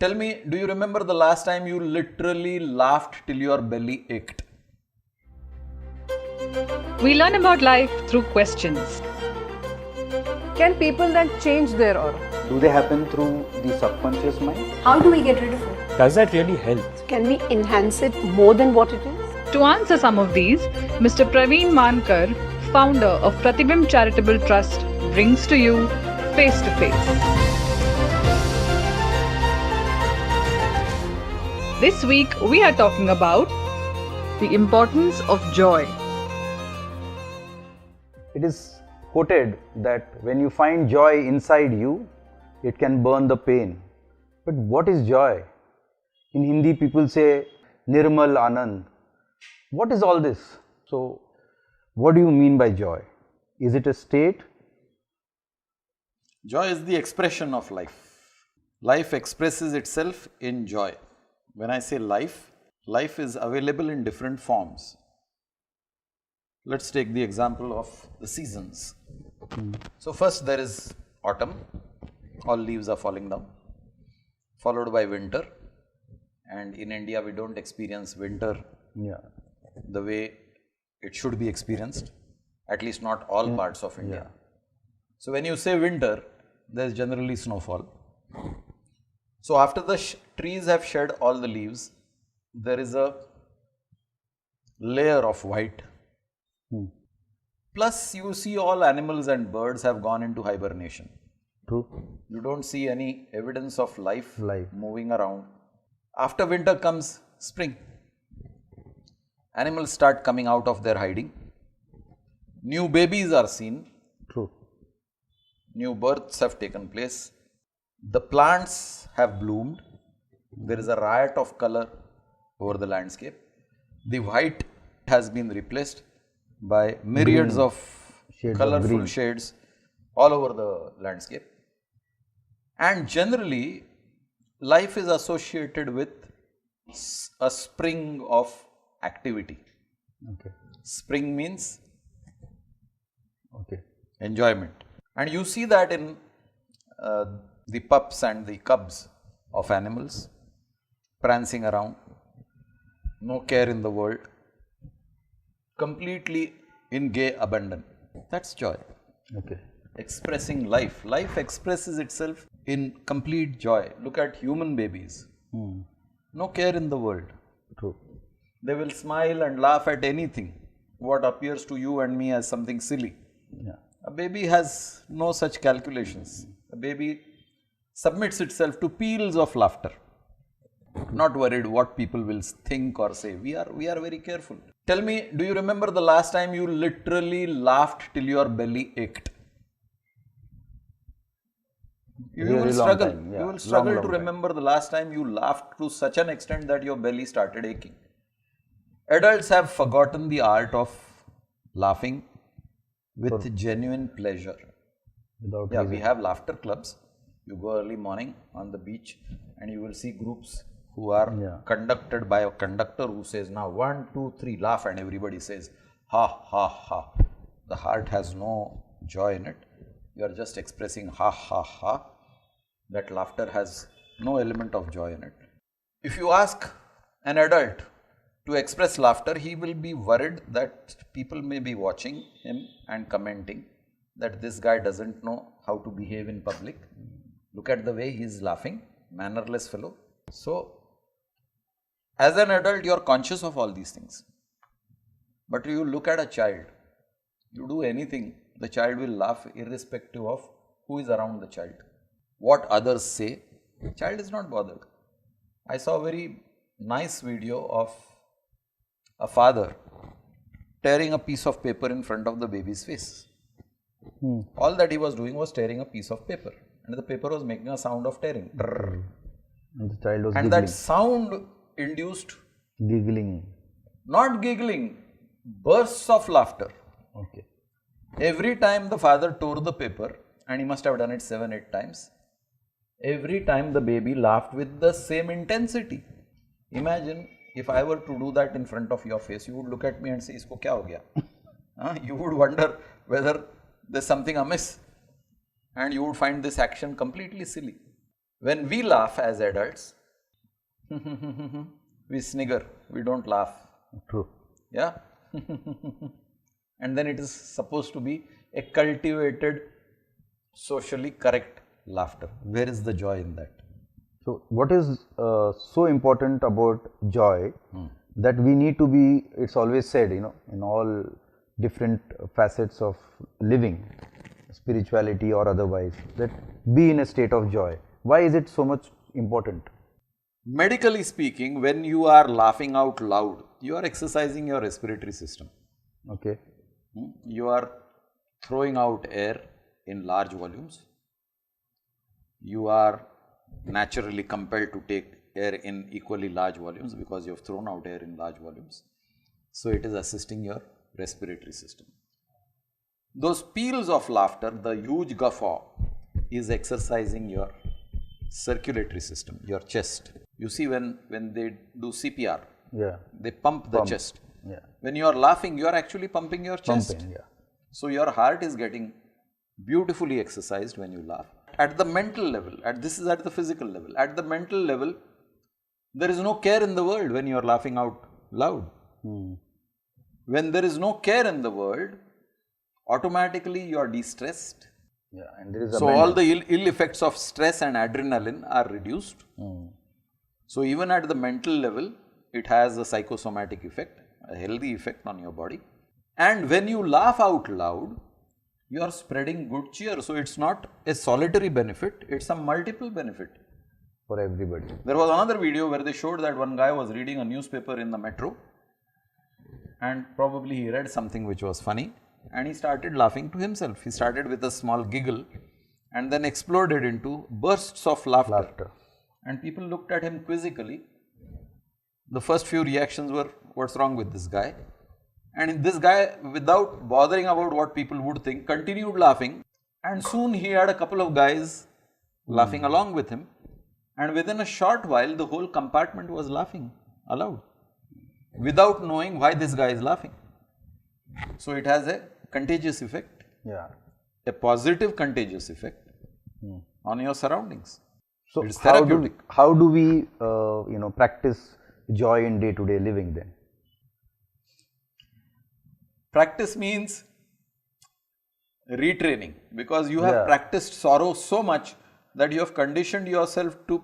Tell me, do you remember the last time you literally laughed till your belly ached? We learn about life through questions. Can people then change their aura? Do they happen through the subconscious mind? How do we get rid of it? Does that really help? Can we enhance it more than what it is? To answer some of these, Mr. Praveen Mankar, founder of Pratibimblife Charitable Trust, brings to you Face to Face. This week we are talking about the importance of joy. It is quoted that when you find joy inside you, it can burn the pain. But what is joy? In Hindi, people say Nirmal Anand. What is all this? So, what do you mean by joy? Is it a state? Joy is the expression of life. Life expresses itself in joy. When I say life, life is available in different forms. Let's take the example of the seasons. So first there is autumn, all leaves are falling down, followed by winter, and in India we don't experience winter the way it should be experienced, at least not all parts of India. So when you say winter, there is generally snowfall. So after the trees have shed all the leaves, there is a layer of white. Plus you see all animals and birds have gone into hibernation. True. You don't see any evidence of life moving around. After winter comes spring. Animals start coming out of their hiding. New babies are seen. True. New births have taken place. The plants have bloomed. There is a riot of color over the landscape. The white has been replaced by myriads of colorful shades all over the landscape. And generally, life is associated with a spring of activity. Spring means enjoyment. And you see that in the pups and the cubs of animals prancing around, no care in the world, completely in gay abandon. That's joy. Expressing life. Life expresses itself in complete joy. Look at human babies. No care in the world. True. They will smile and laugh at anything, what appears to you and me as something silly. A baby has no such calculations. A baby submits itself to peals of laughter. Not worried what people will think or say. We are very careful. Tell me, do you remember the last time you literally laughed till your belly ached? You will struggle. You will struggle to remember the last time you laughed to such an extent that your belly started aching. Adults have forgotten the art of laughing with genuine pleasure. We have laughter clubs. You go early morning on the beach and you will see groups who are conducted by a conductor who says, now 1, 2, 3, laugh, and everybody says, ha, ha, ha. The heart has no joy in it. You are just expressing ha, ha, ha. That laughter has no element of joy in it. If you ask an adult to express laughter, he will be worried that people may be watching him and commenting that this guy doesn't know how to behave in public. Look at the way he is laughing, mannerless fellow. So, as an adult, you are conscious of all these things. But you look at a child, you do anything, the child will laugh irrespective of who is around the child. What others say, the child is not bothered. I saw a very nice video of a father tearing a piece of paper in front of the baby's face. All that he was doing was tearing a piece of paper, and the paper was making a sound of tearing. And the child was and that sound induced not giggling, bursts of laughter. Every time the father tore the paper, and he must have done it 7-8 times, every time the baby laughed with the same intensity. Imagine if I were to do that in front of your face, you would look at me and say, "Isko kya ho gaya?" You would wonder whether there's something amiss, and you would find this action completely silly. When we laugh as adults, we snigger, we don't laugh. True. Yeah. And then it is supposed to be a cultivated, socially correct laughter. Where is the joy in that? So, what is so important about joy that we need to be, it's always said, you know, in all different facets of living, spirituality or otherwise, that be in a state of joy. Why is it so much important? Medically speaking, when you are laughing out loud, you are exercising your respiratory system. Okay. You are throwing out air in large volumes. You are naturally compelled to take air in equally large volumes because you have thrown out air in large volumes. So, it is assisting your respiratory system. Those peals of laughter, the huge guffaw, is exercising your circulatory system, your chest. You see when they do CPR, Yeah. they pump the chest. Yeah. When you are laughing, you are actually pumping your chest. Pumping, yeah. So, your heart is getting beautifully exercised when you laugh. At the mental level, this is at the physical level. At the mental level, there is no care in the world when you are laughing out loud. When there is no care in the world, automatically you are de-stressed. Yeah. And there is So, all the ill effects of stress and adrenaline are reduced. So, even at the mental level, it has a psychosomatic effect, a healthy effect on your body. And when you laugh out loud, you are spreading good cheer. So, it is not a solitary benefit, it is a multiple benefit. for everybody. There was another video where they showed that one guy was reading a newspaper in the metro and probably he read something which was funny and he started laughing to himself. He started with a small giggle and then exploded into bursts of laughter. And people looked at him quizzically. The first few reactions were, what's wrong with this guy? And this guy, without bothering about what people would think, continued laughing, and soon he had a couple of guys laughing along with him, and within a short while the whole compartment was laughing aloud without knowing why this guy is laughing. So it has a contagious effect, a positive contagious effect on your surroundings. So it is therapeutic. How do we practice joy in day-to-day living then? Practice means retraining, because you have practiced sorrow so much that you have conditioned yourself to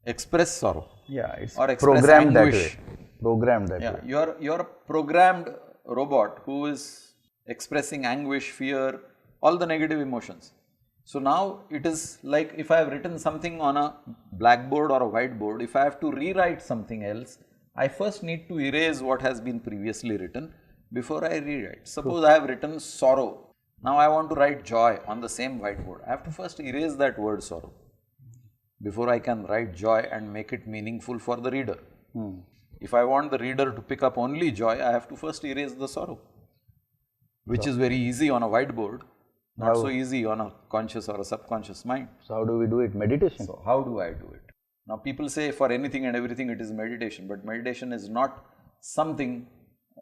express sorrow. It's or express programmed anguish. that way. Programmed that way. You're a programmed robot who is expressing anguish, fear, all the negative emotions. So now it is like if I have written something on a blackboard or a whiteboard, if I have to rewrite something else, I first need to erase what has been previously written before I rewrite. Suppose I have written sorrow. Now I want to write joy on the same whiteboard. I have to first erase that word sorrow before I can write joy and make it meaningful for the reader. If I want the reader to pick up only joy, I have to first erase the sorrow, which is very easy on a whiteboard, not so easy on a conscious or a subconscious mind. So how do we do it? Meditation. So how do I do it? Now people say for anything and everything it is meditation, but meditation is not something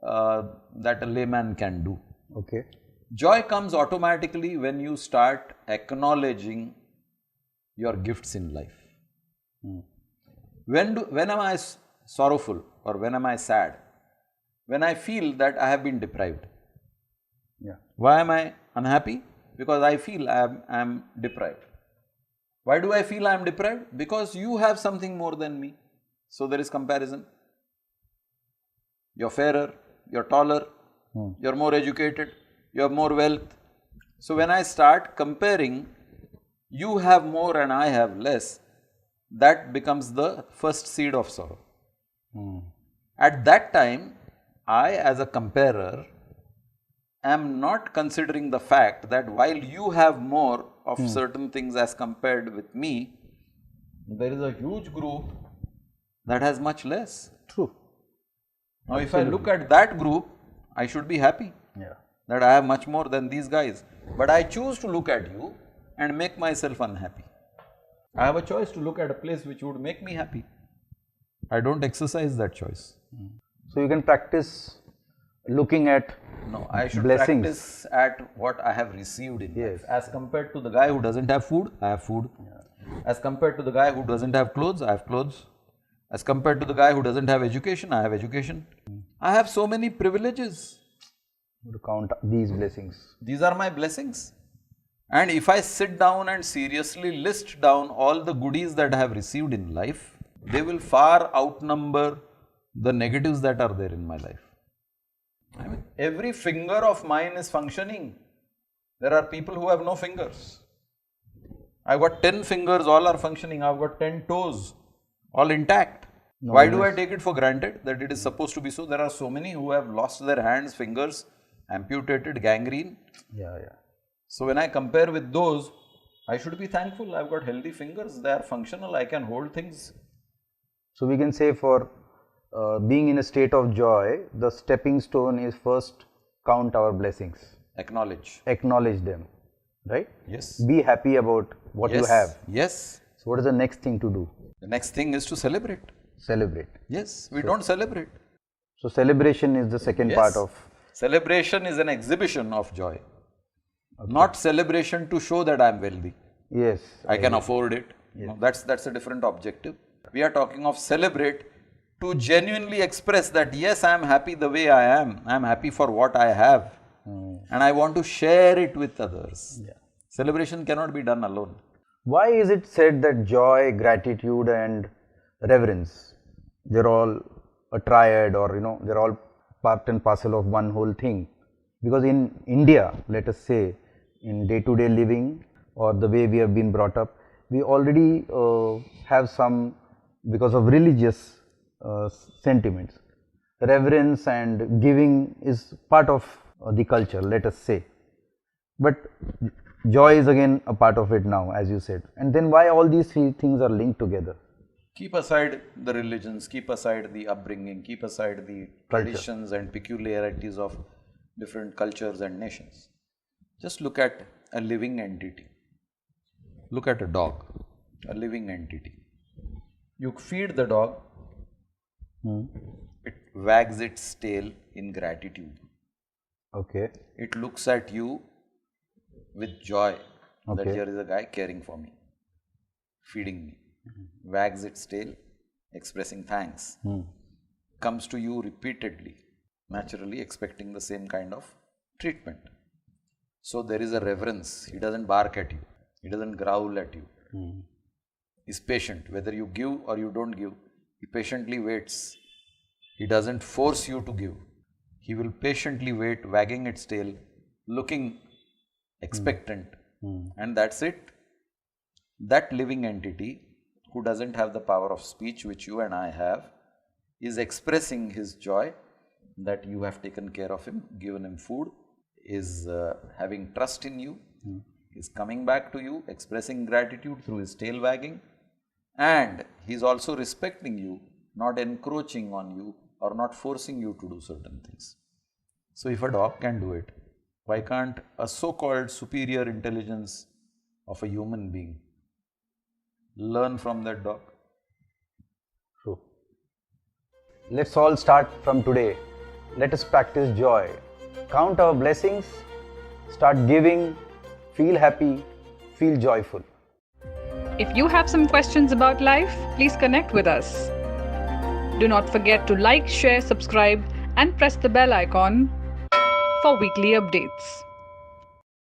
that a layman can do. Okay. Joy comes automatically when you start acknowledging your gifts in life. When am I sorrowful or when am I sad? When I feel that I have been deprived. Why am I unhappy? Because I feel I am deprived. Why do I feel I am deprived? Because you have something more than me. So there is comparison. You're fairer, you're taller, you're more educated, you have more wealth. So when I start comparing, you have more and I have less, that becomes the first seed of sorrow. At that time, I as a comparer am not considering the fact that while you have more of certain things as compared with me, there is a huge group that has much less. True. Now, if I look at that group, I should be happy that I have much more than these guys. But I choose to look at you and make myself unhappy. I have a choice to look at a place which would make me happy. I don't exercise that choice. So you can practice looking at I should blessings. practice at what I have received in life. As compared to the guy who doesn't have food, I have food. As compared to the guy who doesn't have clothes, I have clothes. As compared to the guy who doesn't have education, I have education. I have so many privileges. To count these blessings. These are my blessings. And if I sit down and seriously list down all the goodies that I have received in life, they will far outnumber the negatives that are there in my life. I mean, every finger of mine is functioning. There are people who have no fingers. I've got 10 fingers, all are functioning. I've got 10 toes, all intact. No, Why do I take it for granted that it is supposed to be so? There are so many who have lost their hands, fingers, amputated, gangrene. Yeah. So when I compare with those, I should be thankful. I've got healthy fingers, they are functional, I can hold things. So we can say for being in a state of joy, the stepping stone is first count our blessings. Acknowledge. Acknowledge them, right? Yes. Be happy about what you have. Yes. So what is the next thing to do? The next thing is to celebrate. Celebrate. Yes, we don't celebrate. So celebration is the second part of. Celebration is an exhibition of joy. Not celebration to show that I am wealthy. Yes. I can afford it. No, that's a different objective. We are talking of celebrate to genuinely express that yes, I am happy the way I am. I am happy for what I have. And I want to share it with others. Yeah. Celebration cannot be done alone. Why is it said that joy, gratitude and reverence, they're all a triad, or they're all part and parcel of one whole thing? Because in India, let us say, in day-to-day living or the way we have been brought up, we already have some, because of religious sentiments, reverence and giving is part of the culture, let us say. But joy is again a part of it now, as you said. And then why all these three things are linked together? Keep aside the religions, keep aside the upbringing, keep aside the traditions and peculiarities of different cultures and nations. Just look at a living entity. Look at a dog, a living entity. You feed the dog, it wags its tail in gratitude. Okay. It looks at you with joy that here is a guy caring for me, feeding me. Wags its tail, expressing thanks. Comes to you repeatedly, naturally expecting the same kind of treatment. So there is a reverence. He doesn't bark at you. He doesn't growl at you. He's patient. Whether you give or you don't give, he patiently waits. He doesn't force you to give. He will patiently wait, wagging its tail, looking expectant. And that's it. That living entity, who doesn't have the power of speech which you and I have, is expressing his joy that you have taken care of him, given him food, is having trust in you, is coming back to you, expressing gratitude through his tail wagging, and he is also respecting you, not encroaching on you or not forcing you to do certain things. So if a dog can do it, why can't a so-called superior intelligence of a human being learn from that dog? True. Let's all start from today. Let us practice joy. Count our blessings, start giving, feel happy, feel joyful. If you have some questions about life, please connect with us. Do not forget to like, share, subscribe, and press the bell icon for weekly updates.